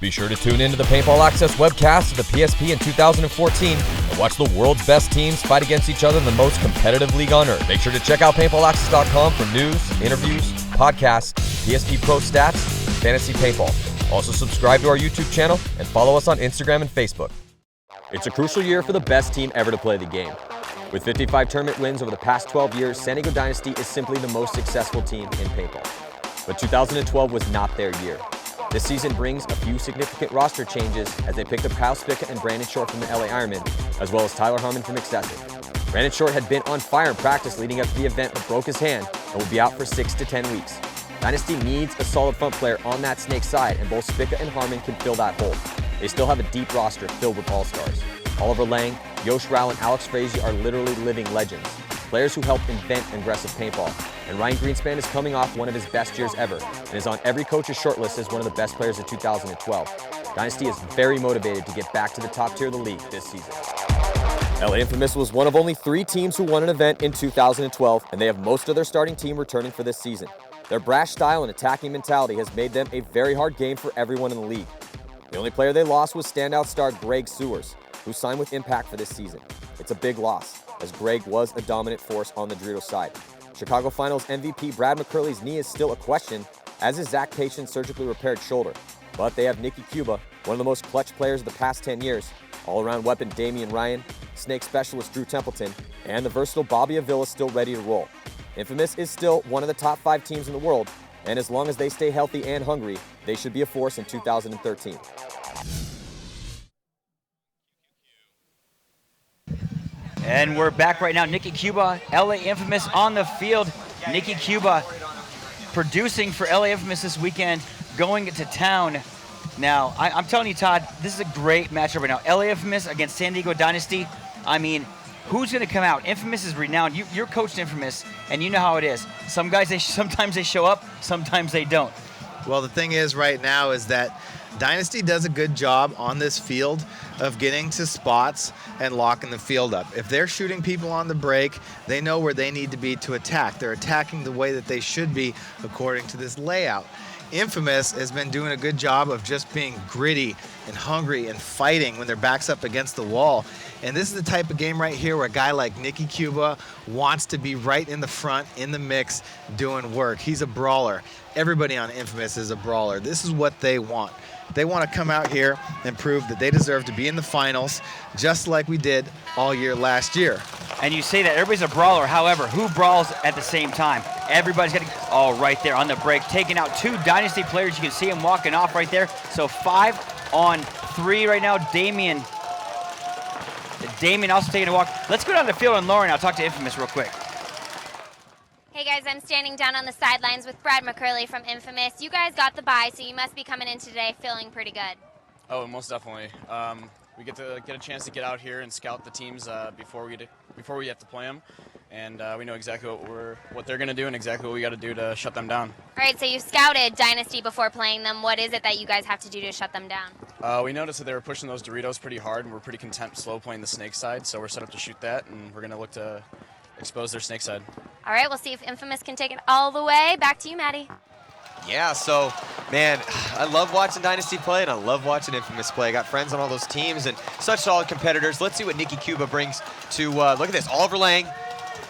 Be sure to tune into the Paintball Access webcast of the PSP in 2014 and watch the world's best teams fight against each other in the most competitive league on Earth. Make sure to check out PaintballAccess.com for news, interviews, podcasts, PSP Pro stats, and fantasy paintball. Also subscribe to our YouTube channel and follow us on Instagram and Facebook. It's a crucial year for the best team ever to play the game. With 55 tournament wins over the past 12 years, San Diego Dynasty is simply the most successful team in paintball. But 2012 was not their year. This season brings a few significant roster changes as they picked up Kyle Spicka and Brandon Short from the LA Ironman, as well as Tyler Harmon from Excessive. Brandon Short had been on fire in practice leading up to the event but broke his hand and will be out for 6 to 10 weeks. Dynasty needs a solid front player on that snake side, and both Spicka and Harmon can fill that hole. They still have a deep roster filled with all-stars. Oliver Lang, Yosh Rao, and Alex Frazee are literally living legends, players who helped invent aggressive paintball. And Ryan Greenspan is coming off one of his best years ever and is on every coach's shortlist as one of the best players of 2012. Dynasty is very motivated to get back to the top tier of the league this season. LA Infamous was one of only 3 teams who won an event in 2012, and they have most of their starting team returning for this season. Their brash style and attacking mentality has made them a very hard game for everyone in the league. The only player they lost was standout star Greg Sewers, who signed with Impact for this season. It's a big loss, as Greg was a dominant force on the Dorito side. Chicago Finals MVP Brad McCurley's knee is still a question, as is Zach Patient's surgically repaired shoulder. But they have Nicky Cuba, one of the most clutch players of the past 10 years, all-around weapon Damian Ryan, snake specialist Drew Templeton, and the versatile Bobby Avila still ready to roll. Infamous is still one of the top 5 teams in the world, and as long as they stay healthy and hungry, they should be a force in 2013. And we're back right now. Nicky Cuba, LA Infamous on the field. Nicky Cuba producing for LA Infamous this weekend, going to town. Now, I'm telling you, Todd, this is a great matchup right now. LA Infamous against San Diego Dynasty. I mean, who's going to come out? Infamous is renowned. You're coached Infamous, and you know how it is. Some guys, sometimes they show up, sometimes they don't. Well, the thing is right now is that Dynasty does a good job on this field of getting to spots and locking the field up. If they're shooting people on the break, they know where they need to be to attack. They're attacking the way that they should be according to this layout. Infamous has been doing a good job of just being gritty and hungry and fighting when their back's up against the wall. And this is the type of game right here where a guy like Nicky Cuba wants to be right in the front, in the mix, doing work. He's a brawler. Everybody on Infamous is a brawler. This is what they want. They want to come out here and prove that they deserve to be in the finals, just like we did all year last year. And you say that everybody's a brawler. However, who brawls at the same time? Everybody's got to, oh, right there on the break, taking out 2 Dynasty players. You can see him walking off right there. So 5 on 3 right now. Damian also taking a walk. Let's go down the field and Lauren, I'll talk to Infamous real quick. Hey guys, I'm standing down on the sidelines with Brad McCurley from Infamous. You guys got the bye, so you must be coming in today feeling pretty good. Oh, most definitely. We get a chance to get out here and scout the teams before we have to play them, and we know exactly what they're going to do and exactly what we got to do to shut them down. All right, so you scouted Dynasty before playing them. What is it that you guys have to do to shut them down? We noticed that they were pushing those Doritos pretty hard, and we're pretty content slow playing the snake side, so we're set up to shoot that, and we're going to look to expose their snake side. All right, we'll see if Infamous can take it all the way. Back to you, Maddie. Yeah, so, man, I love watching Dynasty play, and I love watching Infamous play. I got friends on all those teams and such solid competitors. Let's see what Nicky Cuba brings to, look at this, Oliver Lang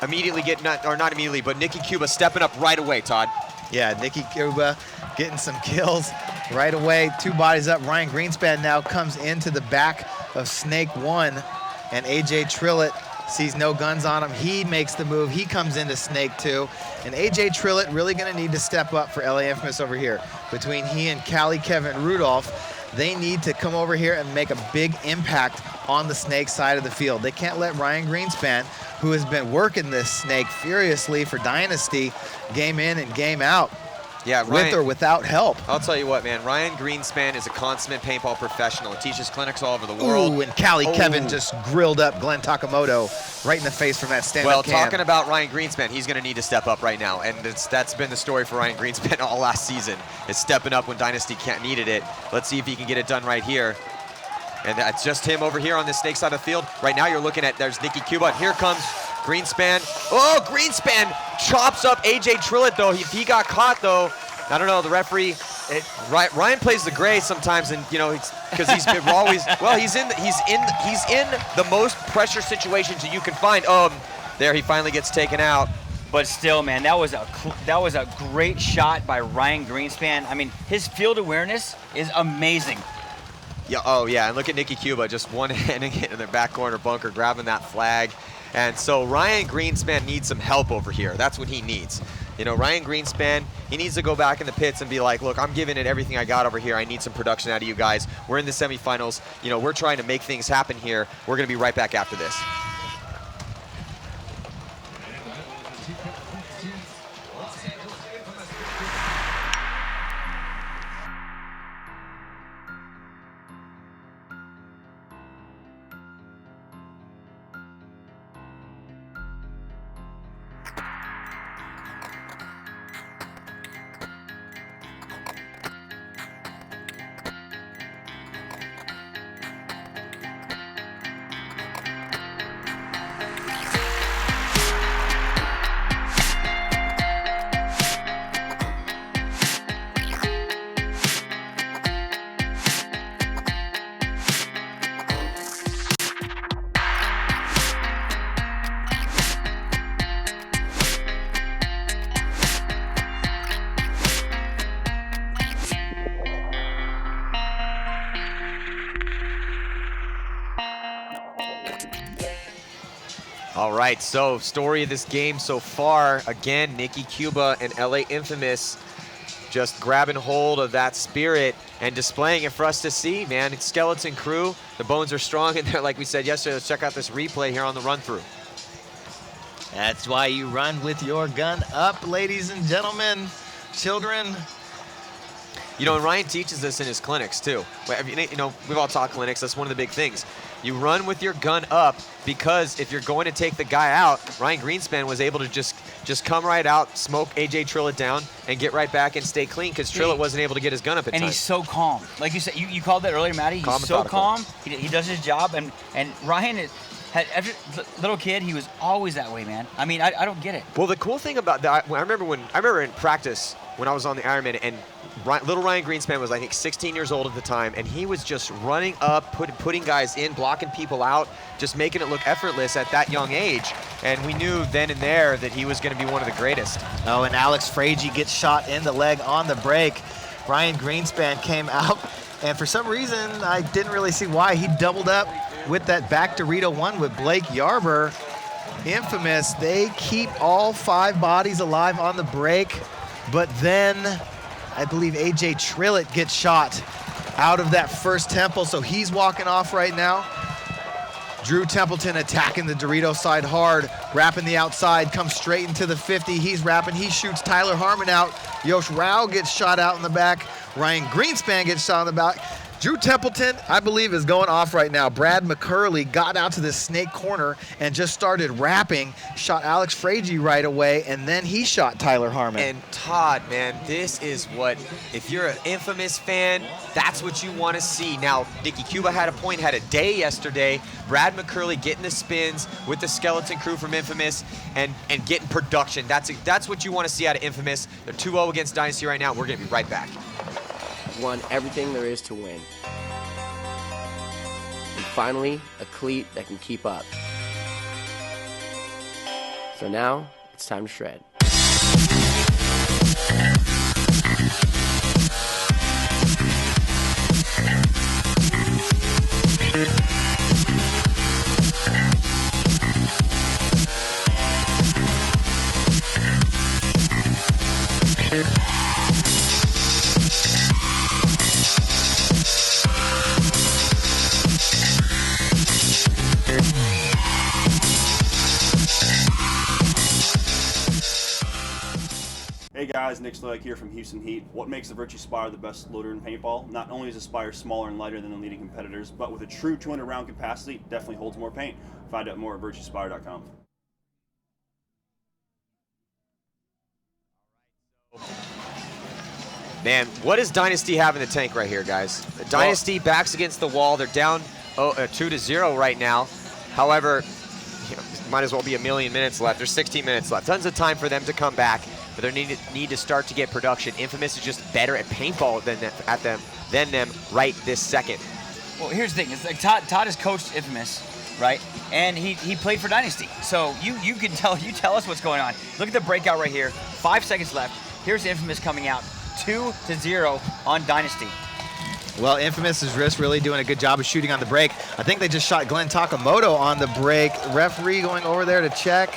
immediately not immediately, but Nicky Cuba stepping up right away, Todd. Yeah, Nicky Cuba getting some kills right away. 2 bodies up. Ryan Greenspan now comes into the back of Snake 1, and AJ Trillett sees no guns on him. He makes the move. He comes into Snake 2. And AJ Trillett really going to need to step up for LA Infamous over here. Between he and Kevin Rudolph, they need to come over here and make a big impact on the Snake side of the field. They can't let Ryan Greenspan, who has been working this Snake furiously for Dynasty, game in and game out, Yeah, Ryan, with or without help. I'll tell you what, man. Ryan Greenspan is a consummate paintball professional. He teaches clinics all over the world. Ooh, and Kevin just grilled up Glenn Takamoto right in the face from that stand-up Well, cam. talking about Ryan Greenspan, he's going to need to step up right now, and that's been the story for Ryan Greenspan all last season. Is stepping up when Dynasty needed it. Let's see if he can get it done right here. And that's just him over here on the snake side of the field. Right now, you're looking at, there's Nicky Cuba, and here comes Greenspan. Oh, Greenspan chops up AJ Trillett, though. If he got caught, though, I don't know, the referee Ryan plays the gray sometimes, and because he's always he's in the most pressure situations that you can find. There he finally gets taken out. But still, man, that was a great shot by Ryan Greenspan. I mean, his field awareness is amazing. Yeah, and look at Nicky Cuba just one-handing it in the back corner bunker, grabbing that flag. And so Ryan Greenspan needs some help over here. That's what he needs. Ryan Greenspan, he needs to go back in the pits and be like, look, I'm giving it everything I got over here. I need some production out of you guys. We're in the semifinals. We're trying to make things happen here. We're going to be right back after this. All right, so story of this game so far, again, Nicky Cuba and LA Infamous just grabbing hold of that spirit and displaying it for us to see, man. It's Skeleton Crew, the bones are strong in there, like we said yesterday. Let's check out this replay here on the run-through. That's why you run with your gun up, ladies and gentlemen, children. And Ryan teaches this in his clinics too. We've all taught clinics, that's one of the big things. You run with your gun up because if you're going to take the guy out, Ryan Greenspan was able to just come right out, smoke AJ Trillett down, and get right back and stay clean because Trillett wasn't able to get his gun up at And times. he's so calm. Like you said, you called that earlier, Matty. He's so calm. He does his job, and Ryan every little kid, he was always that way, man. I mean, I don't get it. Well, the cool thing about that, I remember in practice when I was on the Ironman, and little Ryan Greenspan was, I think, 16 years old at the time, and he was just running up, putting guys in, blocking people out, just making it look effortless at that young age. And we knew then and there that he was going to be one of the greatest. Oh, and Alex Frage gets shot in the leg on the break. Ryan Greenspan came out, and for some reason, I didn't really see why, he doubled up with that back Dorito one with Blake Yarber. Infamous, they keep all 5 bodies alive on the break, but then I believe AJ Trillett gets shot out of that first temple, so he's walking off right now. Drew Templeton attacking the Dorito side hard, wrapping the outside, comes straight into the 50. He's wrapping, he shoots Tyler Harmon out. Yosh Rao gets shot out in the back. Ryan Greenspan gets shot in the back. Drew Templeton, I believe, is going off right now. Brad McCurley got out to this snake corner and just started rapping, shot Alex Frage right away, and then he shot Tyler Harmon. And Todd, man, this is what, if you're an Infamous fan, that's what you want to see. Now, Nicky Cuba had a day yesterday. Brad McCurley getting the spins with the Skeleton Crew from Infamous and getting production. That's what you want to see out of Infamous. They're 2-0 against Dynasty right now. We're going to be right back. Won everything there is to win. And finally, a cleat that can keep up. So now, it's time to shred. Hey guys, Nick Stoic here from Houston Heat. What makes the Virtue Spire the best loader in paintball? Not only is the Spire smaller and lighter than the leading competitors, but with a true 200 round capacity, it definitely holds more paint. Find out more at virtuespire.com. Man, what does Dynasty have in the tank right here, guys? Dynasty backs against the wall. They're down 2-0 right now. However, might as well be a million minutes left. There's 16 minutes left. Tons of time for them to come back. but they need to start to get production. Infamous is just better at paintball than them right this second. Well, here's the thing. It's like Todd has coached Infamous, right? And he played for Dynasty. So you tell us what's going on. Look at the breakout right here. 5 seconds left. Here's Infamous coming out 2-0 on Dynasty. Well, Infamous is really doing a good job of shooting on the break. I think they just shot Glenn Takamoto on the break. Referee going over there to check.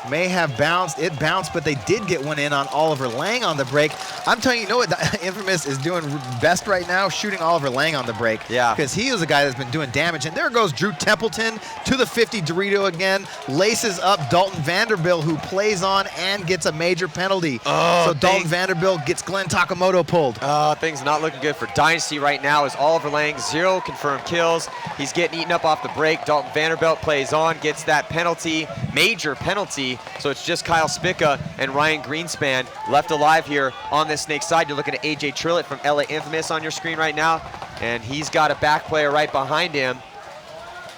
May have bounced. It bounced, but they did get one in on Oliver Lang on the break. I'm telling you, you know what Infamous is doing best right now? Shooting Oliver Lang on the break. Yeah. Because he is a guy that's been doing damage. And there goes Drew Templeton to the 50 Dorito again. Laces up Dalton Vanderbilt, who plays on and gets a major penalty. So Dalton Vanderbilt gets Glenn Takamoto pulled. Things not looking good for Dynasty right now as Oliver Lang, 0 confirmed kills. He's getting eaten up off the break. Dalton Vanderbilt plays on, gets that penalty, major penalty. So it's just Kyle Spicka and Ryan Greenspan left alive here on this Snake side. You're looking at AJ Trillett from LA Infamous on your screen right now, and he's got a back player right behind him.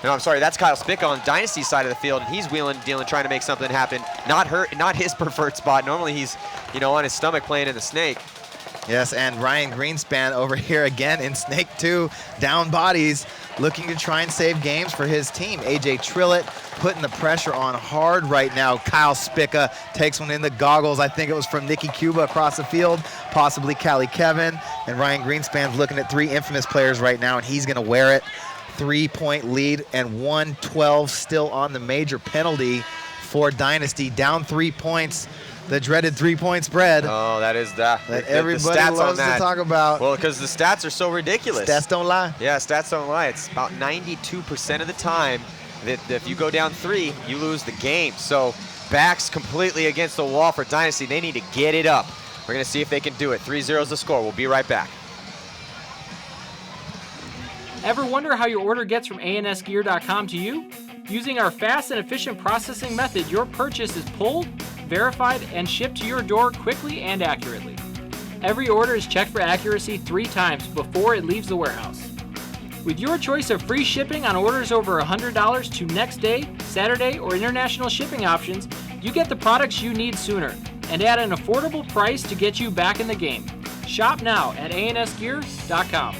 No, I'm sorry, that's Kyle Spicka on the Dynasty side of the field, and he's wheeling, dealing, trying to make something happen. Not his preferred spot. Normally he's, on his stomach playing in the Snake. Yes, and Ryan Greenspan over here again in Snake 2, down bodies, looking to try and save games for his team. AJ Trillett putting the pressure on hard right now. Kyle Spicka takes one in the goggles. I think it was from Nicky Cuba across the field, possibly Callie Kevin. And Ryan Greenspan's looking at 3 Infamous players right now, and he's going to wear it. 3-point lead and 112 still on the major penalty for Dynasty. Down 3 points. The dreaded 3-point spread. Oh, that is that. That everybody loves to talk about. Well, because the stats are so ridiculous. Stats don't lie. Yeah, stats don't lie. It's about 92% of the time that if you go down 3, you lose the game. So backs completely against the wall for Dynasty. They need to get it up. We're going to see if they can do it. 3-0 is the score. We'll be right back. Ever wonder how your order gets from ansgear.com to you? Using our fast and efficient processing method, your purchase is pulled, verified, and shipped to your door quickly and accurately. Every order is checked for accuracy 3 times before it leaves the warehouse. With your choice of free shipping on orders over $100 to next day, Saturday, or international shipping options, you get the products you need sooner and at an affordable price to get you back in the game. Shop now at ansgear.com.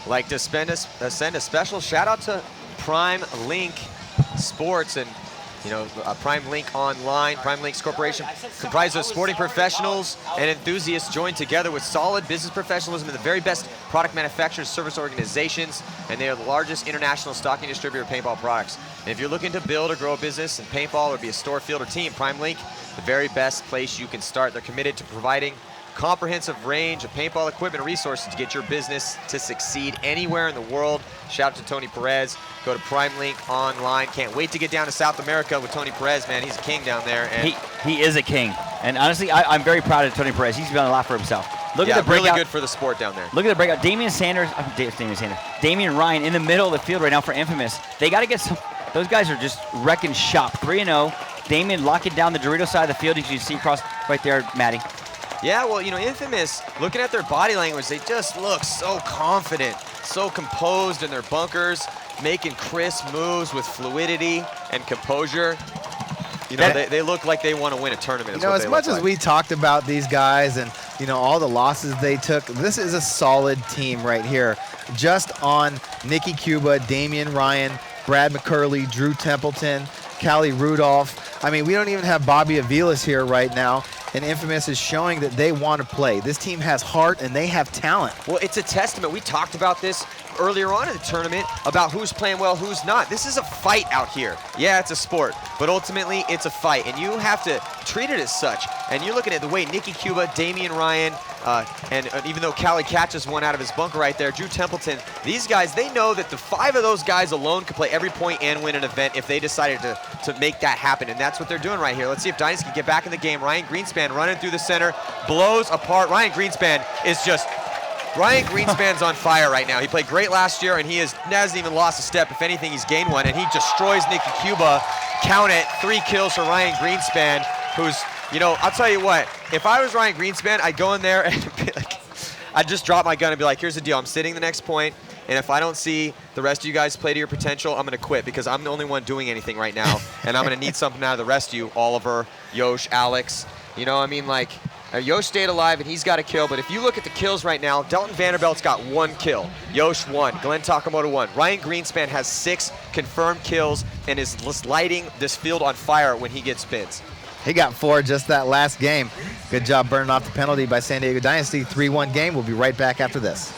Like to send a special shout out to Prime Link Sports and Prime Link Online. Prime Links Corporation comprised of sporting professionals and enthusiasts joined together with solid business professionalism and the very best product manufacturers, service organizations, and they are the largest international stocking distributor of paintball products. And if you're looking to build or grow a business in paintball or be a store, field, or team, Prime Link, the very best place you can start. They're committed to providing comprehensive range of paintball equipment and resources to get your business to succeed anywhere in the world. Shout out to Tony Perez. Go to Prime Link Online. Can't wait to get down to South America with Tony Perez, man. He's a king down there. And he is a king. And honestly, I'm very proud of Tony Perez. He's done a lot for himself. Look at the breakout. Really good for the sport down there. Look at the breakout. Damian Ryan in the middle of the field right now for Infamous. They got to get some. Those guys are just wrecking shop. 3-0. Damian locking down the Dorito side of the field. You can see across right there, Maddie. Yeah, well, Infamous, looking at their body language, they just look so confident, so composed in their bunkers, making crisp moves with fluidity and composure. They look like they want to win a tournament. As much as we talked about these guys and, all the losses they took, this is a solid team right here. Just on Nicky Cuba, Damian Ryan, Brad McCurley, Drew Templeton, Callie Rudolph. I mean, we don't even have Bobby Avilas here right now. And Infamous is showing that they want to play. This team has heart and they have talent. Well, it's a testament. We talked about this earlier on in the tournament about who's playing well, who's not. This is a fight out here. Yeah, it's a sport, but ultimately it's a fight, and you have to treat it as such. And you're looking at the way Nicky Cuba, Damian Ryan, and even though Callie catches one out of his bunker right there, Drew Templeton, these guys, they know that the 5 of those guys alone could play every point and win an event if they decided to make that happen, and that's what they're doing right here. Let's see if Dynasty can get back in the game. Ryan Greenspan running through the center, blows apart. Ryan Greenspan's on fire right now. He played great last year, and he hasn't even lost a step. If anything, he's gained one, and he destroys Nicky Cuba. Count it, 3 kills for Ryan Greenspan, who's, you know, I'll tell you what, if I was Ryan Greenspan, I'd go in there and be like, I'd just drop my gun and be like, here's the deal, I'm sitting the next point, and if I don't see the rest of you guys play to your potential, I'm going to quit because I'm the only one doing anything right now, and I'm going to need something out of the rest of you, Oliver, Yosh, Alex. You know, I mean, like, Yosh stayed alive, and he's got a kill, but if you look at the kills right now, Delton Vanderbilt's got 1 kill. Yosh 1, Glenn Takamoto 1. Ryan Greenspan has 6 confirmed kills and is just lighting this field on fire when he gets spins. He got 4 just that last game. Good job burning off the penalty by San Diego Dynasty. 3-1 game. We'll be right back after this.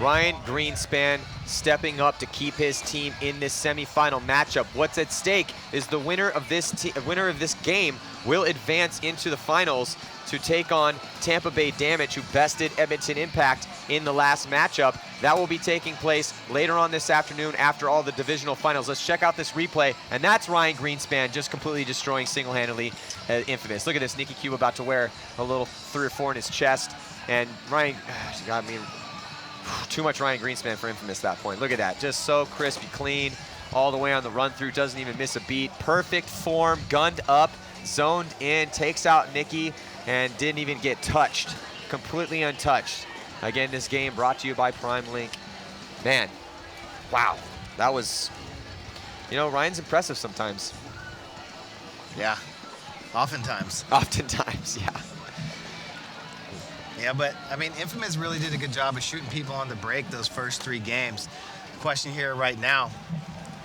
Ryan Greenspan stepping up to keep his team in this semifinal matchup. What's at stake is the winner of this game will advance into the finals to take on Tampa Bay Damage, who bested Edmonton Impact in the last matchup. That will be taking place later on this afternoon after all the divisional finals. Let's check out this replay, and that's Ryan Greenspan just completely destroying single-handedly Infamous. Look at this, Nicky Cuba about to wear a little 3 or 4 in his chest, and Ryan, I mean, too much Ryan Greenspan for Infamous at that point. Look at that, just so crispy clean, all the way on the run through, doesn't even miss a beat. Perfect form, gunned up, zoned in, takes out Nicky, and didn't even get touched, completely untouched. Again, this game brought to you by Prime Link. Man, wow, that was, you know, Ryan's impressive sometimes. Yeah, oftentimes. Oftentimes, yeah. Yeah, but, I mean, Infamous really did a good job of shooting people on the break those first 3 games. The question here right now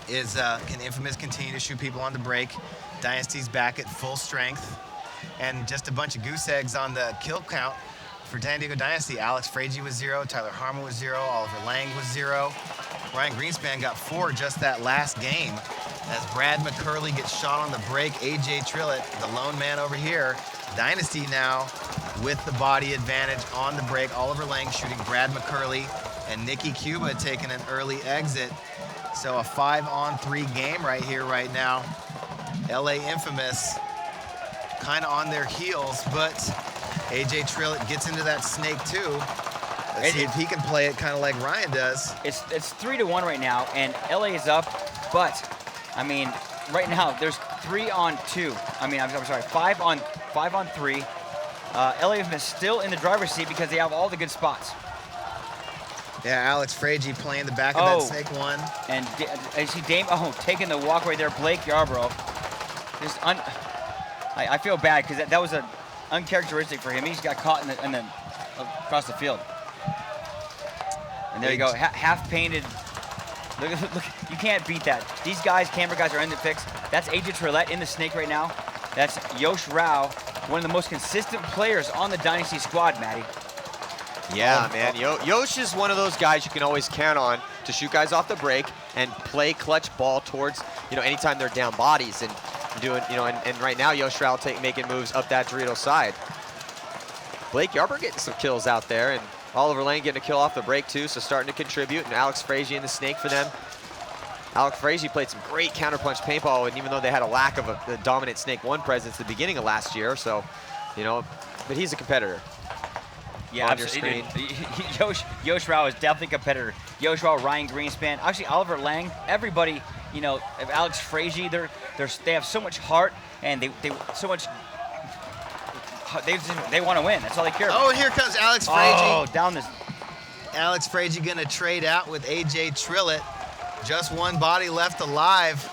is, can Infamous continue to shoot people on the break? Dynasty's back at full strength. And just a bunch of goose eggs on the kill count for San Diego Dynasty. Alex Frazier was 0, Tyler Harmon was 0, Oliver Lang was 0. Ryan Greenspan got 4 just that last game. As Brad McCurley gets shot on the break, AJ Trillett, the lone man over here. Dynasty now with the body advantage on the break. Oliver Lang shooting Brad McCurley, and Nicky Cuba taking an early exit. So a 5-on-3 game right here, right now. LA Infamous kind of on their heels, but AJ Trillett gets into that snake too. Let's see if he can play it kind of like Ryan does. It's 3-1 right now, and LA is up, but I mean, right now there's 3-on-2. I mean, I'm sorry, 5-on-3. LA is still in the driver's seat because they have all the good spots. Yeah, Alex Frazier playing the back of that snake 1. And I see Dame, taking the walk right there, Blake Yarbrough. Just I feel bad because that was an uncharacteristic for him. He just got caught in the across the field. And there you go, half painted. Look, you can't beat that. These guys, camera guys, are in the fix. That's AJ Trillett in the snake right now. That's Yosh Rao, one of the most consistent players on the Dynasty squad, Matty. Yeah, man. Yosh is one of those guys you can always count on to shoot guys off the break and play clutch ball towards, you know, anytime they're down bodies and doing, you know, and right now Yosh Rao making moves up that Dorito side. Blake Yarbrough getting some kills out there, and Oliver Lang getting a kill off the break too, so starting to contribute, and Alex Frazier in the snake for them. Alex Frazier played some great counterpunch paintball, and even though they had a lack of a dominant Snake 1 presence at the beginning of last year, so, you know, but he's a competitor. Yeah, on your screen. Yosh Rao is definitely a competitor. Yosh Rao, Ryan Greenspan, actually Oliver Lang, everybody, you know, Alex Frazier, they have so much heart, and they so much. They want to win. That's all they care about. Oh, here comes Alex Frazier. Oh, down this. Alex Frazier gonna trade out with AJ Trillett. Just one body left alive.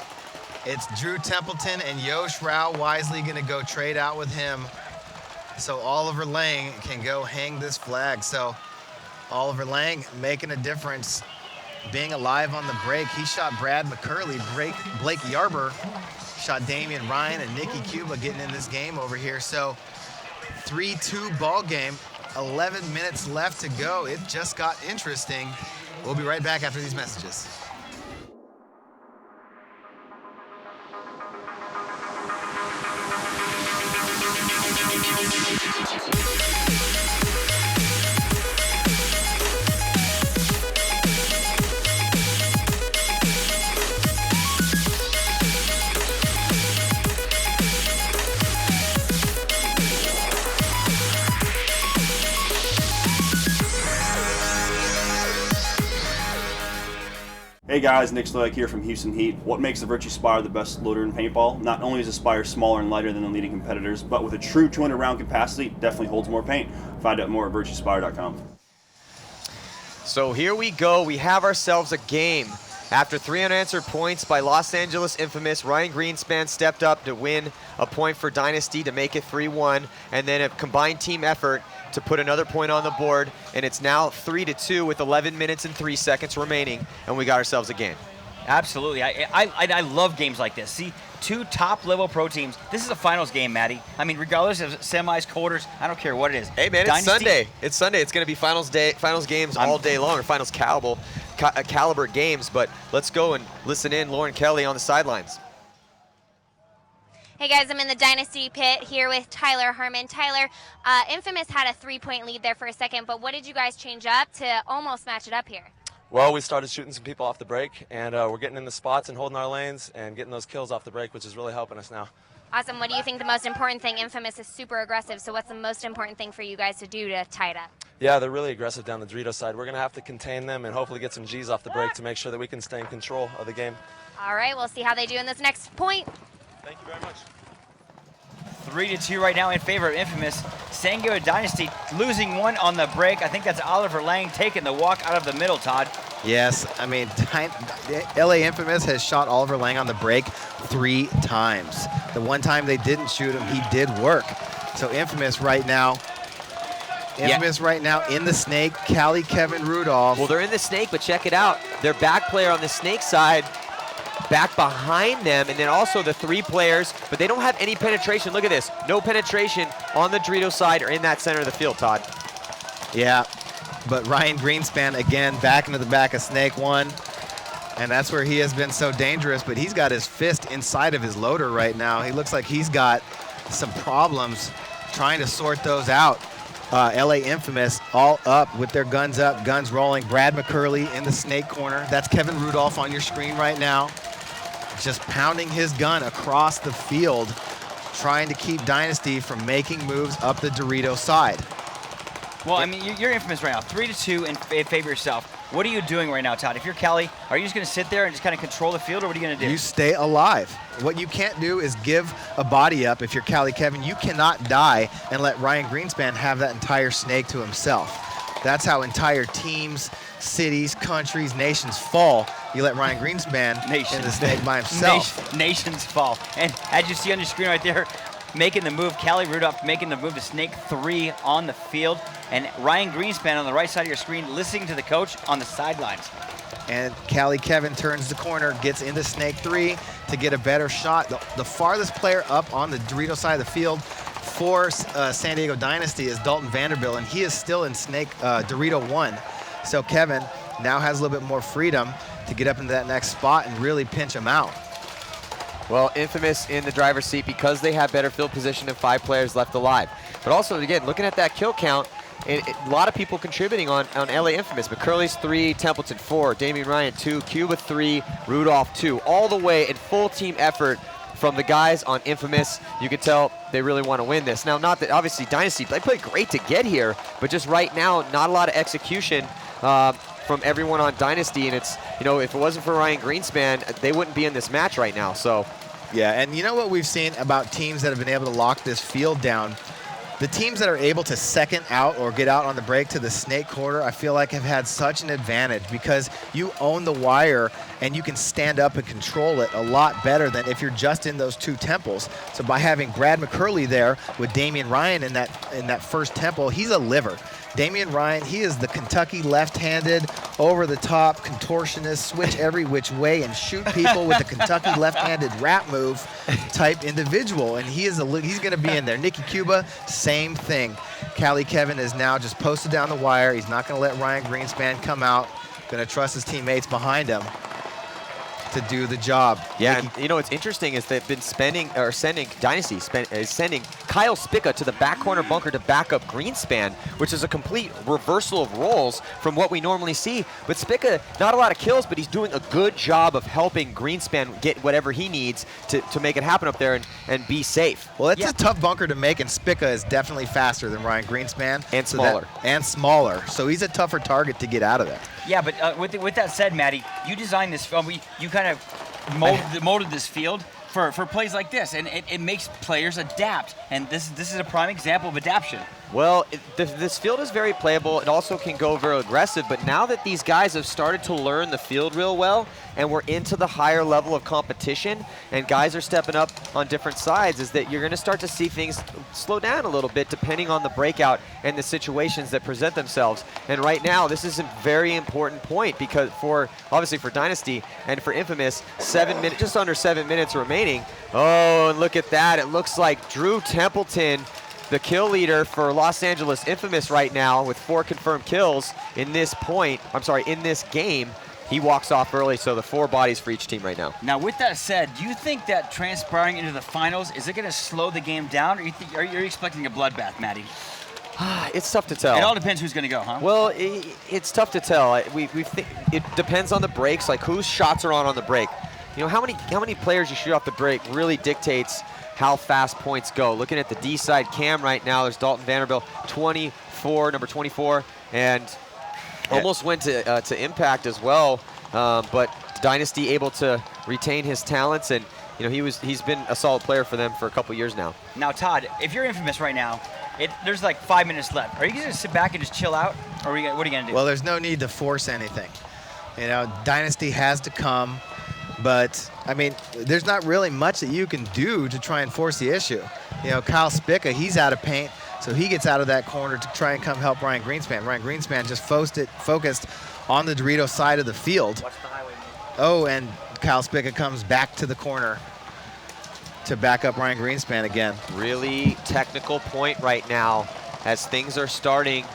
It's Drew Templeton and Yosh Rao Wisely going to go trade out with him. So Oliver Lang can go hang this flag. So Oliver Lang making a difference, being alive on the break. He shot Brad McCurley, Blake Yarber shot Damian Ryan, and Nicky Cuba getting in this game over here. So 3-2 ball game, 11 minutes left to go. It just got interesting. We'll be right back after these messages. Hey guys, Nick Sloak here from Houston Heat. What makes the Virtue Spire the best loader in paintball? Not only is the Spire smaller and lighter than the leading competitors, but with a true 200 round capacity, definitely holds more paint. Find out more at virtuespire.com. So here we go. We have ourselves a game. After 3 unanswered points by Los Angeles Infamous, Ryan Greenspan stepped up to win a point for Dynasty to make it 3-1, and then a combined team effort to put another point on the board, and it's now 3-2 with 11 minutes and 3 seconds remaining, and we got ourselves a game. Absolutely. I love games like this. See, 2 top-level pro teams. This is a finals game, Maddie. I mean, regardless of semis, quarters, I don't care what it is. Hey, man, it's Sunday. It's Sunday. It's going to be finals games all day long, or finals caliber games, but let's go and listen in Lauren Kelly on the sidelines. Hey guys, I'm in the Dynasty pit here with Tyler Harmon. Tyler, Infamous had a 3-point lead there for a second, but what did you guys change up to almost match it up here? Well, we started shooting some people off the break, and we're getting in the spots and holding our lanes and getting those kills off the break, which is really helping us now. Awesome. What do you think the most important thing? Infamous is super aggressive, so what's the most important thing for you guys to do to tie it up? Yeah, they're really aggressive down the Dorito side. We're going to have to contain them and hopefully get some G's off the break to make sure that we can stay in control of the game. All right, we'll see how they do in this next point. Thank you very much. 3-2 right now in favor of Infamous. San Diego Dynasty losing one on the break. I think that's Oliver Lang taking the walk out of the middle, Todd. Yes, I mean, LA Infamous has shot Oliver Lang on the break 3 times. The one time they didn't shoot him, he did work. So Infamous right now in the snake, Callie Kevin Rudolph. Well, they're in the snake, but check it out. Their back player on the snake side back behind them, and then also the 3 players, but they don't have any penetration. Look at this. No penetration on the Dorito side or in that center of the field, Todd. Yeah, but Ryan Greenspan, again, back into the back of Snake 1, and that's where he has been so dangerous, but he's got his fist inside of his loader right now. He looks like he's got some problems trying to sort those out. LA Infamous all up with their guns up, guns rolling. Brad McCurley in the snake corner. That's Kevin Rudolph on your screen right now. Just pounding his gun across the field, trying to keep Dynasty from making moves up the Dorito side. Well, I mean, you're Infamous right now. 3-2 in favor of yourself. What are you doing right now, Todd? If you're Callie, are you just going to sit there and just kind of control the field, or what are you going to do? You stay alive. What you can't do is give a body up if you're Callie Kevin. You cannot die and let Ryan Greenspan have that entire snake to himself. That's how entire teams, cities, countries, nations fall. You let Ryan Greenspan in the snake by himself. Nations fall. And as you see on your screen right there, making the move, Callie Rudolph making the move to snake 3 on the field, and Ryan Greenspan on the right side of your screen listening to the coach on the sidelines. And Callie Kevin turns the corner, gets into snake 3 to get a better shot. The farthest player up on the Dorito side of the field for San Diego Dynasty is Dalton Vanderbilt, and he is still in snake Dorito 1. So Kevin now has a little bit more freedom to get up into that next spot and really pinch him out. Well, Infamous in the driver's seat because they have better field position and 5 players left alive. But also, again, looking at that kill count, a lot of people contributing on LA Infamous. McCurley's 3, Templeton 4, Damian Ryan 2, Cuba 3, Rudolph 2. All the way in full team effort from the guys on Infamous. You can tell they really want to win this. Now, not that obviously Dynasty, they played great to get here, but just right now, not a lot of execution from everyone on Dynasty, and it's, you know, if it wasn't for Ryan Greenspan, they wouldn't be in this match right now. So yeah, and you know what we've seen about teams that have been able to lock this field down? the teams that are able to second out or get out on the break to the snake quarter, I feel like have had such an advantage because you own the wire and you can stand up and control it a lot better than if you're just in those two temples. So by having Brad McCurley there with Damian Ryan in that first temple, he's a liver. Damian Ryan, he is the Kentucky left-handed, over-the-top, contortionist, switch every which way and shoot people with the Kentucky left-handed rap move type individual, and he's going to be in there. Nicky Cuba, same thing. Cali Kevin is now just posted down the wire. He's not going to let Ryan Greenspan come out. Going to trust his teammates behind him to do the job. Yeah, and you know what's interesting is they've been sending Dynasty is sending Kyle Spicka to the back corner bunker to back up Greenspan, which is a complete reversal of roles from what we normally see. But Spicka, not a lot of kills, but he's doing a good job of helping Greenspan get whatever he needs to make it happen up there and be safe. Well, it's a tough bunker to make, and Spicka is definitely faster than Ryan Greenspan. And smaller. Smaller. So he's a tougher target to get out of there. Yeah, but with that said, Maddie, you designed this film. You kind of molded this field for plays like this, and it makes players adapt. And this is a prime example of adaptation. Well, this field is very playable. It also can go very aggressive, but now that these guys have started to learn the field real well and we're into the higher level of competition and guys are stepping up on different sides, is that you're going to start to see things slow down a little bit depending on the breakout and the situations that present themselves. And right now, this is a very important point because obviously for Dynasty and for Infamous, just under 7 minutes remaining. Oh, and look at that. It looks like Drew Templeton, the kill leader for Los Angeles Infamous right now with 4 confirmed kills in this game. He walks off early, so the 4 bodies for each team right now. Now, with that said, do you think that transpiring into the finals, is it going to slow the game down, or are you expecting a bloodbath, Maddie? It's tough to tell. It all depends who's going to go, huh? Well, it's tough to tell. It depends on the breaks, like whose shots are on the break. You know, how many players you shoot off the break really dictates how fast points go. Looking at the D side cam right now, there's Dalton Vanderbilt, number 24, and almost went to Impact as well, but Dynasty able to retain his talents, and you know he's been a solid player for them for a couple years now. Now, Todd, if you're Infamous right now, there's like 5 minutes left. Are you going to sit back and just chill out, or what are you going to do? Well, there's no need to force anything. You know, Dynasty has to come. But, I mean, there's not really much that you can do to try and force the issue. You know, Kyle Spicka, he's out of paint, so he gets out of that corner to try and come help Ryan Greenspan. Ryan Greenspan just focused on the Dorito side of the field. Watch the highway move. Oh, and Kyle Spicka comes back to the corner to back up Ryan Greenspan again. Really technical point right now as things are starting,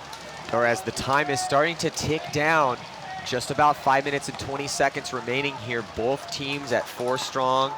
or as the time is starting to tick down. Just about 5 minutes and 20 seconds remaining here. Both teams at 4 strong.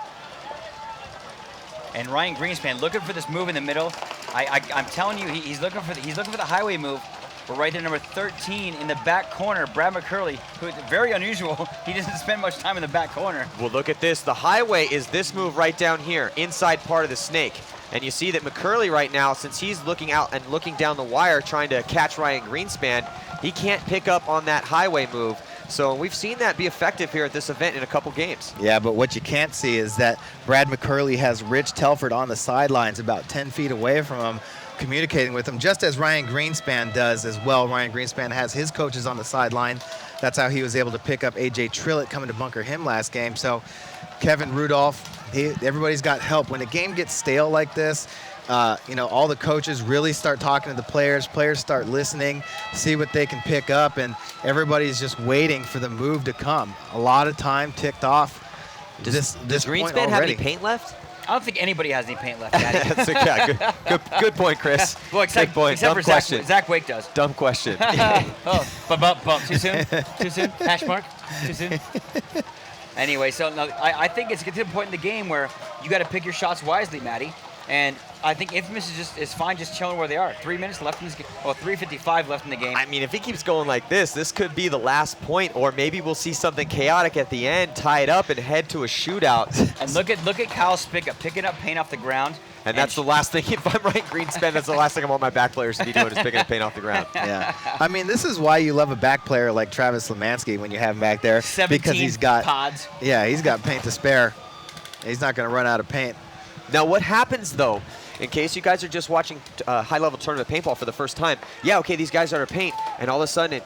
And Ryan Greenspan looking for this move in the middle. I'm telling you, he's looking for the highway move. But right there, number 13 in the back corner, Brad McCurley, who is very unusual. He doesn't spend much time in the back corner. Well, look at this. The highway is this move right down here, inside part of the snake. And you see that McCurley right now, since he's looking out and looking down the wire trying to catch Ryan Greenspan, he can't pick up on that highway move. So we've seen that be effective here at this event in a couple games. Yeah, but what you can't see is that Brad McCurley has Rich Telford on the sidelines about 10 feet away from him, communicating with him, just as Ryan Greenspan does as well. Ryan Greenspan has his coaches on the sideline. That's how he was able to pick up A.J. Trillett coming to bunker him last game. So Kevin Rudolph, everybody's got help. When a game gets stale like this, you know, all the coaches really start talking to the players. Players start listening, see what they can pick up, and everybody's just waiting for the move to come. A lot of time ticked off. Does Greenspan have any paint left? I don't think anybody has any paint left, Maddie. That's good point, Chris. Well, except for Zach Wake does. Dumb question. Bump. Too soon? Too soon? Hash mark? Too soon? Anyway, so no, I think it's getting to the point in the game where you got to pick your shots wisely, Maddie. And I think Infamous is fine just chilling where they are. 3 minutes left in this game. Well, 3:55 left in the game. I mean, if he keeps going like this could be the last point, or maybe we'll see something chaotic at the end, tie it up, and head to a shootout. And look at Kyle Spicka picking up paint off the ground. And that's the last thing, if I'm Ryan Greenspan, that's the last thing I want my back players to be doing is picking up paint off the ground. Yeah. I mean, this is why you love a back player like Travis Lemansky when you have him back there. 17 because he's got pods. Yeah, he's got paint to spare. He's not going to run out of paint. Now, what happens, though, in case you guys are just watching high-level tournament paintball for the first time, yeah, okay, these guys are to paint, and all of a sudden,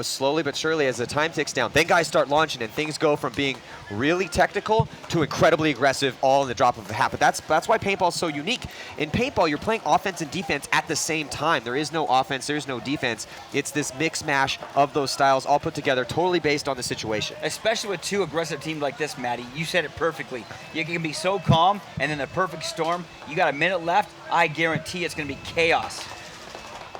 slowly but surely as the time ticks down, then guys start launching, and things go from being really technical to incredibly aggressive all in the drop of a hat. But that's why paintball is so unique. In paintball, you're playing offense and defense at the same time. There is no offense, there is no defense. It's this mix mash of those styles all put together, totally based on the situation. Especially with two aggressive teams like this, Maddie. You said it perfectly. You can be so calm, and then the perfect storm. You got a minute left. I guarantee it's going to be chaos.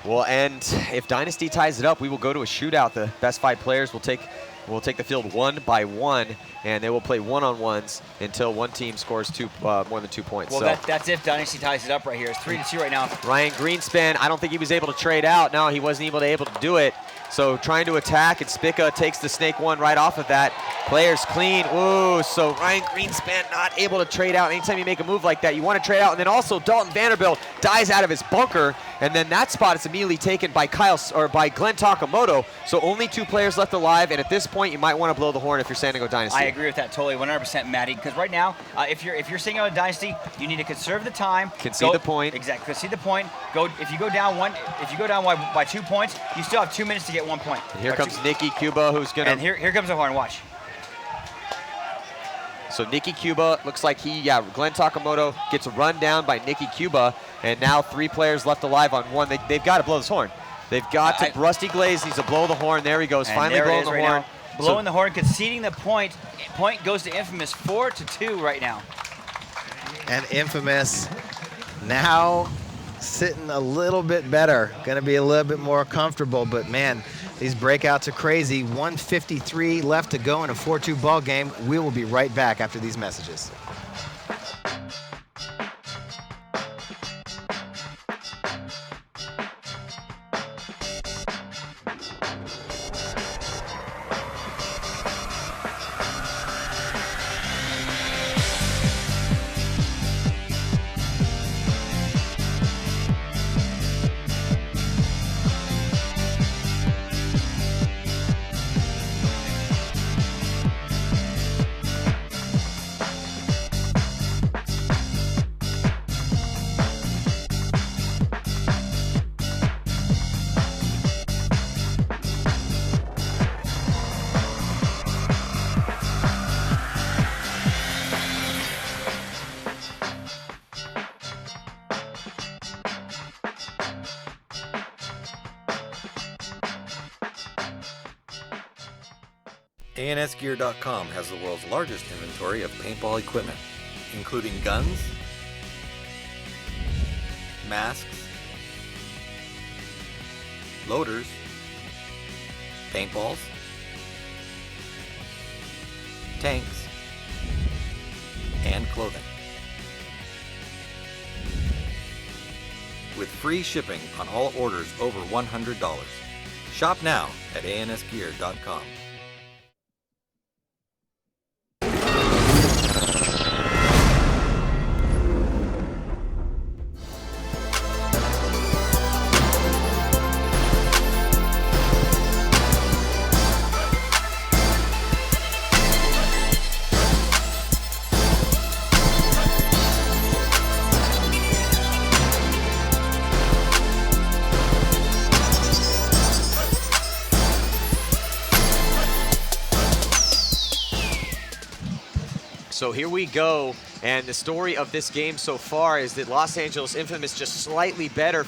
Well, and if Dynasty ties it up, we will go to a shootout. The best 5 players will take the field 1 by 1, and they will play one-on-ones until one team scores more than 2 points. Well, that's if Dynasty ties it up right here. It's 3-2 right now. Ryan Greenspan, I don't think he was able to trade out. No, he wasn't able to do it. So trying to attack, and Spicka takes the snake 1 right off of that. Players clean. Ooh, so Ryan Greenspan not able to trade out. Anytime you make a move like that, you want to trade out. And then also Dalton Vanderbilt dies out of his bunker, and then that spot is immediately taken by Glenn Takamoto. So only 2 players left alive, and at this point, you might want to blow the horn if you're San Diego Dynasty. I agree with that totally, 100%, Maddie. Because right now, if you're San Diego Dynasty, you need to conserve the time. Concede the point. Exactly. Concede the point. If you go down by 2 points, you still have 2 minutes to get 1 point. And here comes Nicky Cuba, who's gonna. And here comes the horn. Watch. So Nicky Cuba looks like Glenn Takamoto gets run down by Nicky Cuba, and now 3 players left alive on 1. They've got to blow this horn. They've got to. Rusty Glaze needs to blow the horn. There he goes, finally blowing the horn. Blowing the horn, conceding the point. Point goes to Infamous, 4-2 right now. And Infamous now sitting a little bit better, going to be a little bit more comfortable, but man, these breakouts are crazy. 1:53 left to go in a 4-2 ball game. We will be right back after these messages. ANSgear.com has the world's largest inventory of paintball equipment, including guns, masks, loaders, paintballs, tanks, and clothing. With free shipping on all orders over $100. Shop now at ANSgear.com. So here we go, and the story of this game so far is that Los Angeles Infamous just slightly better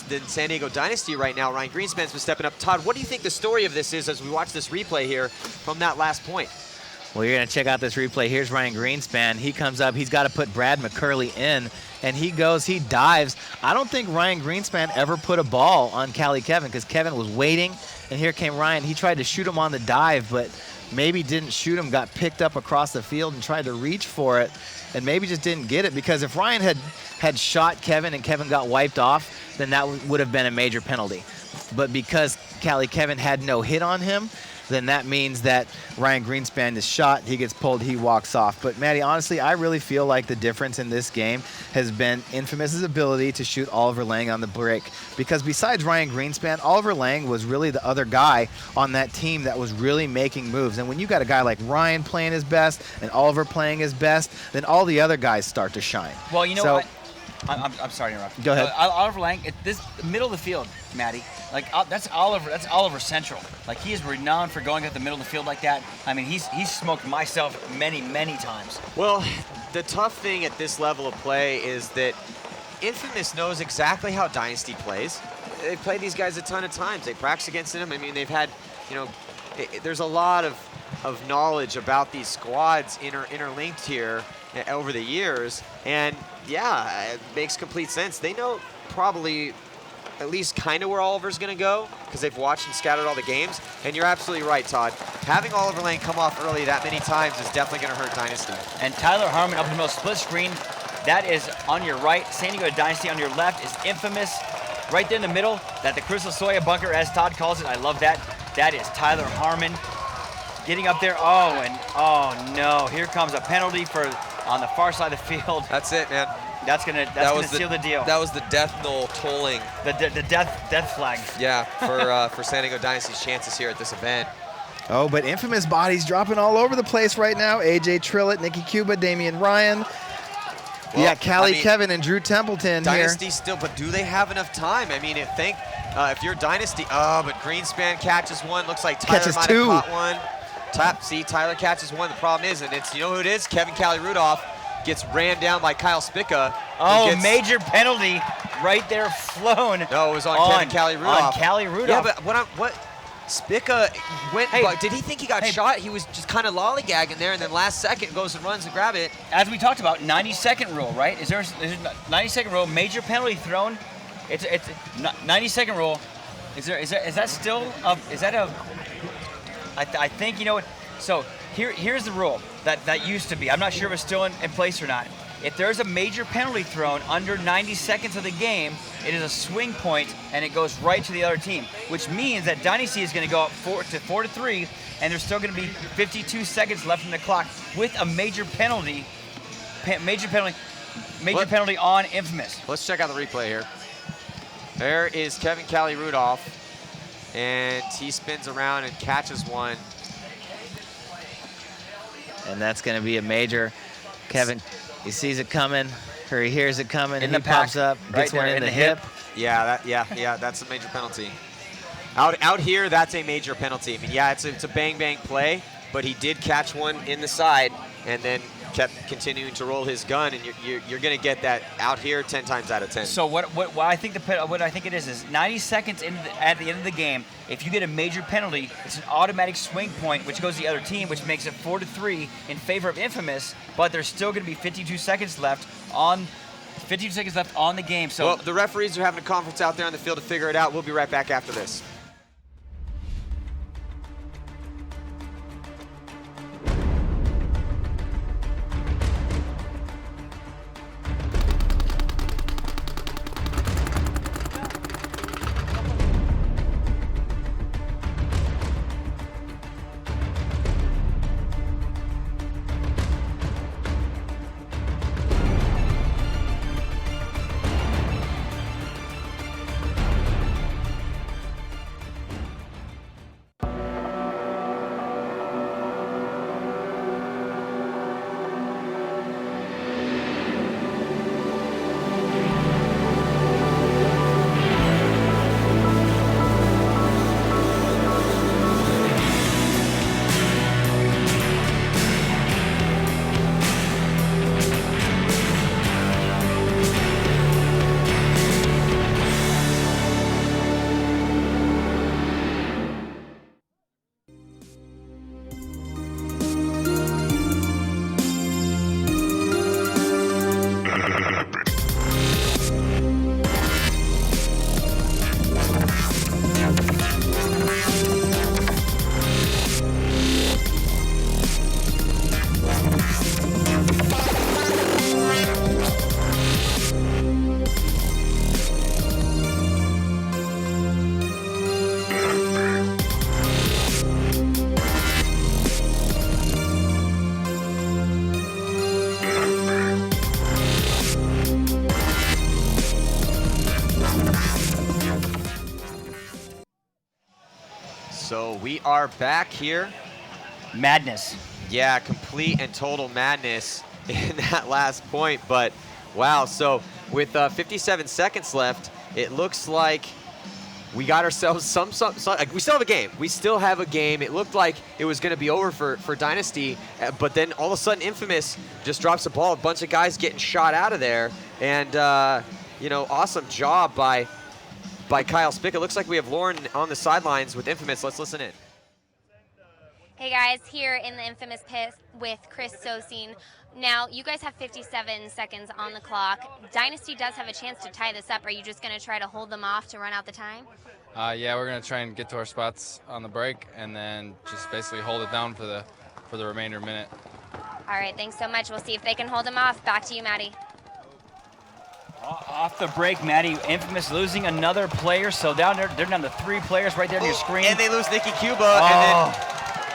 than San Diego Dynasty right now. Ryan Greenspan's been stepping up. Todd, what do you think the story of this is as we watch this replay here from that last point? Well, you're going to check out this replay. Here's Ryan Greenspan. He comes up. He's got to put Brad McCurley in, and he goes, he dives. I don't think Ryan Greenspan ever put a ball on Cali Kevin because Kevin was waiting, and here came Ryan. He tried to shoot him on the dive, but maybe didn't shoot him, got picked up across the field and tried to reach for it, and maybe just didn't get it, because if Ryan had shot Kevin and Kevin got wiped off, then that would have been a major penalty. But because Cali Kevin had no hit on him, then that means that Ryan Greenspan is shot, he gets pulled, he walks off. But Maddie, honestly, I really feel like the difference in this game has been Infamous's ability to shoot Oliver Lang on the break. Because besides Ryan Greenspan, Oliver Lang was really the other guy on that team that was really making moves. And when you got a guy like Ryan playing his best and Oliver playing his best, then all the other guys start to shine. Well, you know what? I'm sorry to interrupt. Go ahead. Oliver Lang, this middle of the field, Maddie. Like that's Oliver Central. Like he is renowned for going at the middle of the field like that. I mean, he's smoked myself many times. Well, the tough thing at this level of play is that Infamous knows exactly how Dynasty plays. They've played these guys a ton of times. They practice against them. I mean, they've had, there's a lot of knowledge about these squads interlinked here over the years. And yeah, it makes complete sense. They know probably at least kind of where Oliver's going to go because they've watched and scouted all the games. And you're absolutely right, Todd. Having Oliver Lane come off early that many times is definitely going to hurt Dynasty. And Tyler Harmon up in the middle, split screen. That is on your right. San Diego Dynasty on your left is Infamous. Right there in the middle, that the Crystal Soya bunker, as Todd calls it. I love that. That is Tyler Harmon getting up there. Oh no, here comes a penalty on the far side of the field. That's it, man. That's gonna seal the deal. That was the death knell tolling. The death flag. Yeah, for San Diego Dynasty's chances here at this event. Oh, but Infamous bodies dropping all over the place right now. AJ Trillett, Nicky Cuba, Damian Ryan. Well, Callie Kevin and Drew Templeton Dynasty here. still, but do they have enough time? I mean, if you're Dynasty, but Greenspan catches one. Looks like Tyler might have caught one. See, Tyler catches one. The problem is, and it's, who it is? Kevin Callie Rudolph gets ran down by Kyle Spicka. Oh, major penalty right there flown. No, it was on Kevin Callie Rudolph. On Callie Rudolph. Yeah, but Spicka went, did he think he got shot? He was just kind of lollygagging there, and then last second goes and runs and grab it. As we talked about, 90-second rule, right? Is there a 90-second rule? Major penalty thrown. It's 90-second rule. Is that still I think what. So here's the rule that used to be. I'm not sure if it's still in place or not. If there's a major penalty thrown under 90 seconds of the game, it is a swing point and it goes right to the other team, which means that Dynasty is going to go up 4-3, and there's still going to be 52 seconds left in the clock with a major penalty on Infamous. Let's check out the replay here. There is Kevin Callie Rudolph, and he spins around and catches one. And that's going to be a major. Kevin, he sees it coming, or he hears it coming, and he pops up, gets one in the hip. Yeah, that's a major penalty. Out here, that's a major penalty. I mean, yeah, it's a bang play, but he did catch one in the side, and then kept continuing to roll his gun, and you're going to get that out here 10 times out of 10. So what I think it is 90 seconds at the end of the game. If you get a major penalty, it's an automatic swing point, which goes to the other team, which makes it 4-3 in favor of Infamous. But there's still going to be 52 seconds left on the game. So well, the referees are having a conference out there on the field to figure it out. We'll be right back after this. So we are back here. Madness. Yeah, complete and total madness in that last point. But Wow, so with 57 seconds left, it looks like we got ourselves some we still have a game. We still have a game. It looked like it was going to be over for Dynasty, but then all of a sudden Infamous just drops the ball. A bunch of guys getting shot out of there, and you know, awesome job by Kyle Spicka. Looks like we have Lauren on the sidelines with Infamous. Let's listen in. Hey guys, here in the Infamous pit with Chris Sosine. Now, you guys have 57 seconds on the clock. Dynasty does have a chance to tie this up. Are you just going to try to hold them off to run out the time? Yeah, we're going to try and get to our spots on the break and then just basically hold it down for the remainder minute. All right, thanks so much. We'll see if they can hold them off. Back to you, Maddie. Off the break, Maddie. Infamous losing another player, so they're down to 3 players right there on your screen. And they lose Nicky Cuba, and then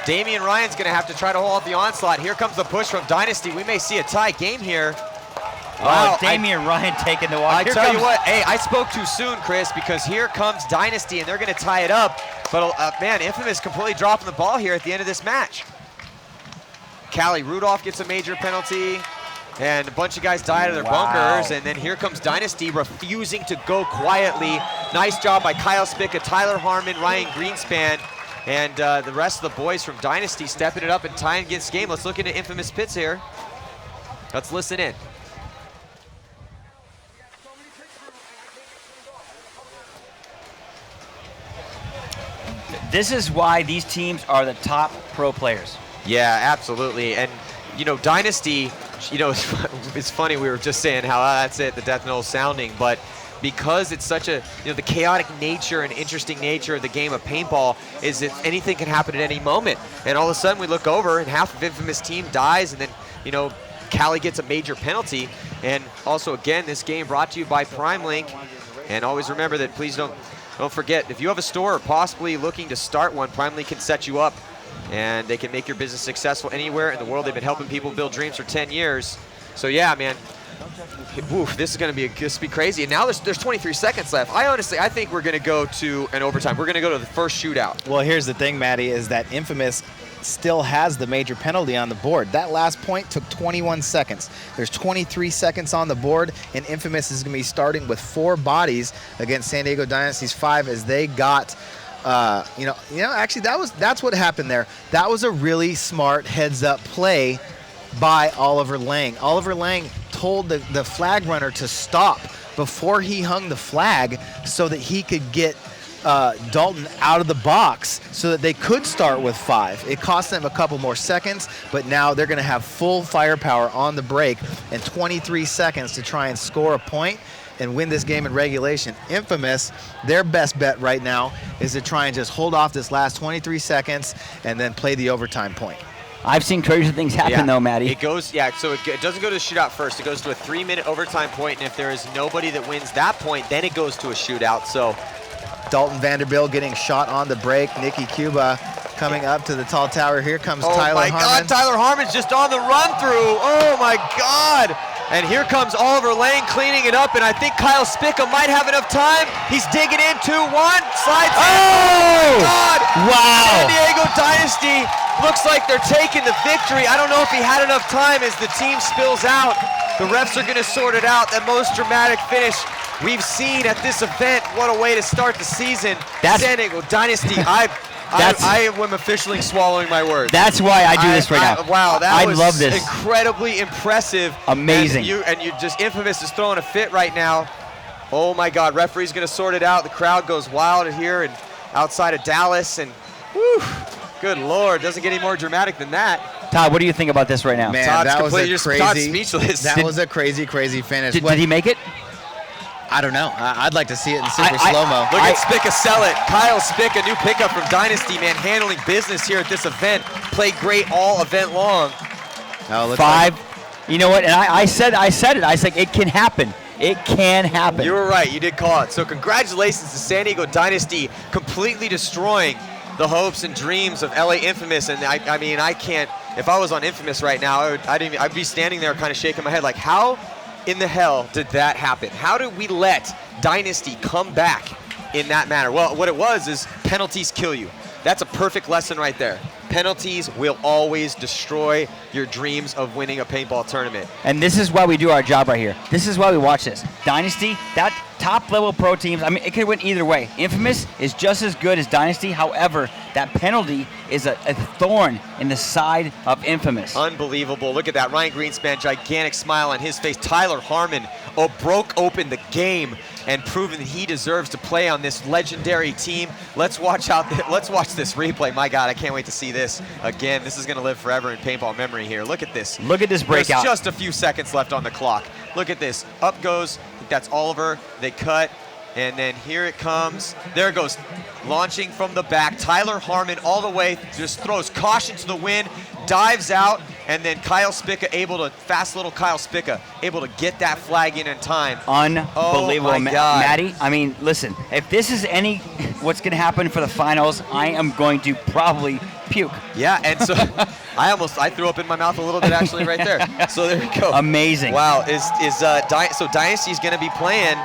Damian Ryan's going to have to try to hold off the onslaught. Here comes the push from Dynasty. We may see a tie game here. Wow, Damian Ryan taking the walk. I tell you what, hey, I spoke too soon, Chris, because here comes Dynasty, and they're going to tie it up. But, man, Infamous completely dropping the ball here at the end of this match. Callie Rudolph gets a major penalty, and a bunch of guys die out of their bunkers. And then here comes Dynasty refusing to go quietly. Nice job by Kyle Spicka, Tyler Harmon, Ryan Greenspan, and the rest of the boys from Dynasty stepping it up and tying against game. Let's look into Infamous pits here. Let's listen in. This is why these teams are the top pro players. Yeah, absolutely. And, you know, Dynasty, you know, it's funny, we were just saying how that's it, the death knell sounding, but because it's such a, you know, the chaotic nature and interesting nature of the game of paintball is that anything can happen at any moment. And all of a sudden we look over and half of Infamous team dies, and then, you know, Callie gets a major penalty. And also, again, this game brought to you by PrimeLink. And always remember that, please don't forget, if you have a store or possibly looking to start one, PrimeLink can set you up, and they can make your business successful anywhere in the world. They've been helping people build dreams for 10 years. So yeah, man, oof, this is going to be crazy. And now there's 23 seconds left. I think we're going to go to an overtime. We're going to go to the first shootout. Well, here's the thing, Maddie, is that Infamous still has the major penalty on the board. That last point took 21 seconds. There's 23 seconds on the board, and Infamous is going to be starting with 4 bodies against San Diego Dynasty's 5 as they got, actually that's what happened there. That was a really smart heads-up play by Oliver Lang. Oliver Lang told the flag runner to stop before he hung the flag so that he could get Dalton out of the box so that they could start with 5. It cost them a couple more seconds, but now they're going to have full firepower on the break and 23 seconds to try and score a point and win this game in regulation. Infamous, their best bet right now is to try and just hold off this last 23 seconds and then play the overtime point. I've seen crazy things happen though, Maddie. It goes, so it doesn't go to the shootout first. It goes to a 3-minute overtime point, and if there is nobody that wins that point, then it goes to a shootout. So Dalton Vanderbilt getting shot on the break. Nicky Cuba coming up to the tall tower. Here comes Tyler Harmon. Oh my God, Tyler Harmon's just on the run through. Oh my God. And here comes Oliver Lang cleaning it up, and I think Kyle Spicka might have enough time. He's digging in, 2-1, slides in. Oh my God. Wow. San Diego Dynasty looks like they're taking the victory. I don't know if he had enough time as the team spills out. The refs are gonna sort it out. That most dramatic finish we've seen at this event. What a way to start the season. San Diego Dynasty, I am officially swallowing my words. That's why I do this right now. Wow, that was love this. Incredibly impressive. Amazing. And you just, Infamous is throwing a fit right now. Oh my God, referee's gonna sort it out. The crowd goes wild here and outside of Dallas, and whew, good Lord, doesn't get any more dramatic than that. Todd, what do you think about this right now? Man, Todd's that was a Todd's speechless. That was a crazy finish. Did he make it? I don't know. I'd like to see it in super slow-mo. Look at Spicka sell it. Kyle Spicka, new pickup from Dynasty, man, handling business here at this event. Played great all event long. Oh, 5. You know what? And I said it. I was like, it can happen. It can happen. You were right. You did call it. So congratulations to San Diego Dynasty, completely destroying the hopes and dreams of LA Infamous. And I mean, I can't. If I was on Infamous right now, I'd be standing there, kind of shaking my head, like, how in the hell did that happen? How did we let Dynasty come back in that manner? Well, what it was is penalties kill you. That's a perfect lesson right there. Penalties will always destroy your dreams of winning a paintball tournament. And this is why we do our job right here. This is why we watch this. Dynasty, that top-level pro teams, I mean, it could win either way. Infamous is just as good as Dynasty. However, that penalty is a thorn in the side of Infamous. Unbelievable. Look at that. Ryan Greenspan, gigantic smile on his face. Tyler Harmon broke open the game and proven that he deserves to play on this legendary team. Let's watch this replay. My God, I can't wait to see this again. This is going to live forever in paintball memory here. Look at this. Look at this breakout. There's just a few seconds left on the clock. Look at this. Up goes, I think that's Oliver. They cut, and then here it comes. There it goes. Launching from the back. Tyler Harmon all the way, just throws caution to the wind, dives out, and then fast little Kyle Spicka, able to get that flag in time. Unbelievable, oh my God. Maddie. I mean, listen, if this is what's going to happen for the finals, I am going to probably puke. Yeah, and so I threw up in my mouth a little bit actually right there. So there we go. Amazing. Wow, so Dynasty's going to be playing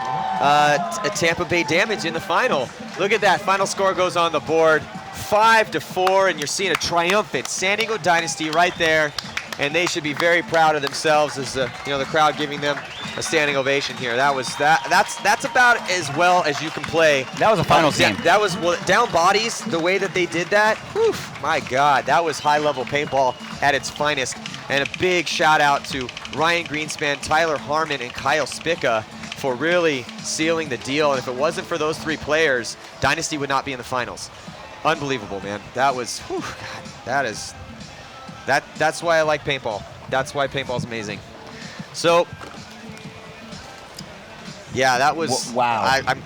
Tampa Bay Damage in the final. Look at that. Final score goes on the board, 5-4, and you're seeing a triumphant San Diego Dynasty right there, and they should be very proud of themselves as the crowd giving them a standing ovation here. That's about as well as you can play. That was a finals game. That was down bodies. The way that they did that, whew, my God, that was high-level paintball at its finest. And a big shout out to Ryan Greenspan, Tyler Harmon, and Kyle Spicka for really sealing the deal. And if it wasn't for those three players, Dynasty would not be in the finals. Unbelievable, man. That was, whew, God, that's why I like paintball. That's why paintball's amazing. So, yeah, that was, wow. I'm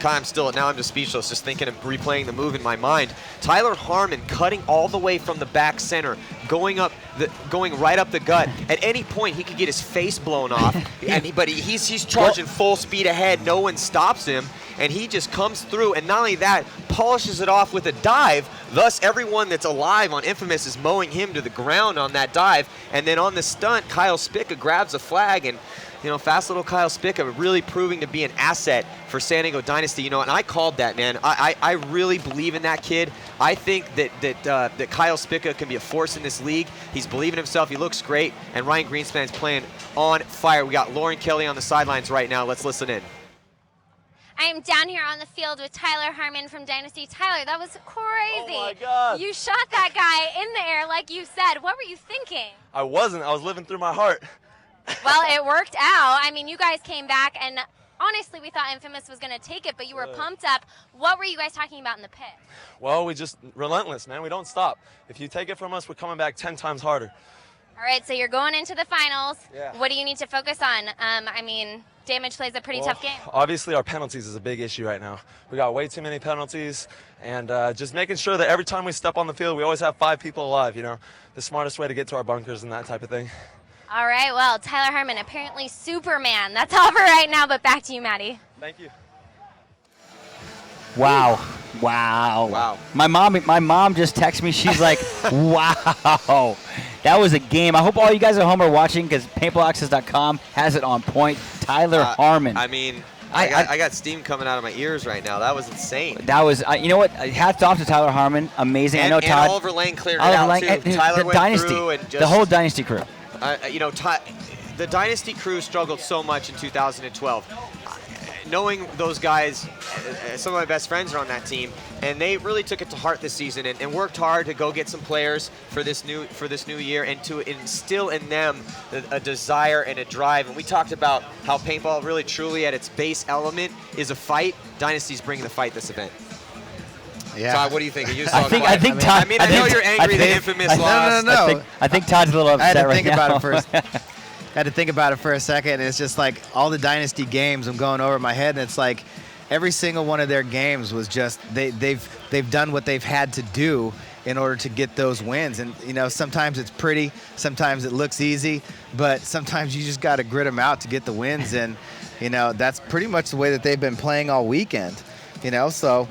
just speechless, just thinking of replaying the move in my mind. Tyler Harmon cutting all the way from the back center, going right up the gut. At any point, he could get his face blown off, but he's charging full speed ahead. No one stops him, and he just comes through, and not only that, polishes it off with a dive. Thus, everyone that's alive on Infamous is mowing him to the ground on that dive. And then on the stunt, Kyle Spicka grabs a flag, and fast little Kyle Spicka really proving to be an asset for San Diego Dynasty. And I called that, man. I really believe in that kid. I think that Kyle Spicka can be a force in this league. He's believing in himself. He looks great. And Ryan Greenspan's playing on fire. We got Lauren Kelly on the sidelines right now. Let's listen in. I am down here on the field with Tyler Harmon from Dynasty. Tyler, that was crazy. Oh my God. You shot that guy in the air like you said. What were you thinking? I wasn't. I was living through my heart. Well, it worked out. I mean, you guys came back, and honestly, we thought Infamous was going to take it, but you were pumped up. What were you guys talking about in the pit? Well, we just relentless, man. We don't stop. If you take it from us, we're coming back 10 times harder. All right, so you're going into the finals. Yeah. What do you need to focus on? I mean, Damage plays a pretty tough game. Obviously, our penalties is a big issue right now. We got way too many penalties, and just making sure that every time we step on the field, we always have 5 people alive, the smartest way to get to our bunkers and that type of thing. All right, well, Tyler Harmon, apparently Superman. That's all for right now, but back to you, Maddie. Thank you. Wow. My mom just texted me. She's like, wow. That was a game. I hope all you guys at home are watching because PaintballAccess.com has it on point. Tyler Harmon. I mean, I got steam coming out of my ears right now. That was insane. That was, you know what? Hats off to Tyler Harmon. Amazing. And, I know Todd. And Oliver Lane cleared it out, too. Tyler went Dynasty, through and just, the whole Dynasty crew. The Dynasty crew struggled so much in 2012. Knowing those guys, some of my best friends are on that team, and they really took it to heart this season and worked hard to go get some players for this new year and to instill in them a desire and a drive. And we talked about how paintball really truly at its base element is a fight. Dynasty's bringing the fight this event. Yeah. Todd, what do you think? I think Todd. I know you're angry that Infamous lost. No. I think Todd's a little upset right now. I had to think about it for a second. And it's just like all the Dynasty games I'm going over my head, and it's like every single one of their games was just they've done what they've had to do in order to get those wins. And sometimes it's pretty, sometimes it looks easy, but sometimes you just got to grit them out to get the wins. And that's pretty much the way that they've been playing all weekend. So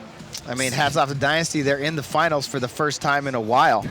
I mean, hats off to Dynasty. They're in the finals for the first time in a while.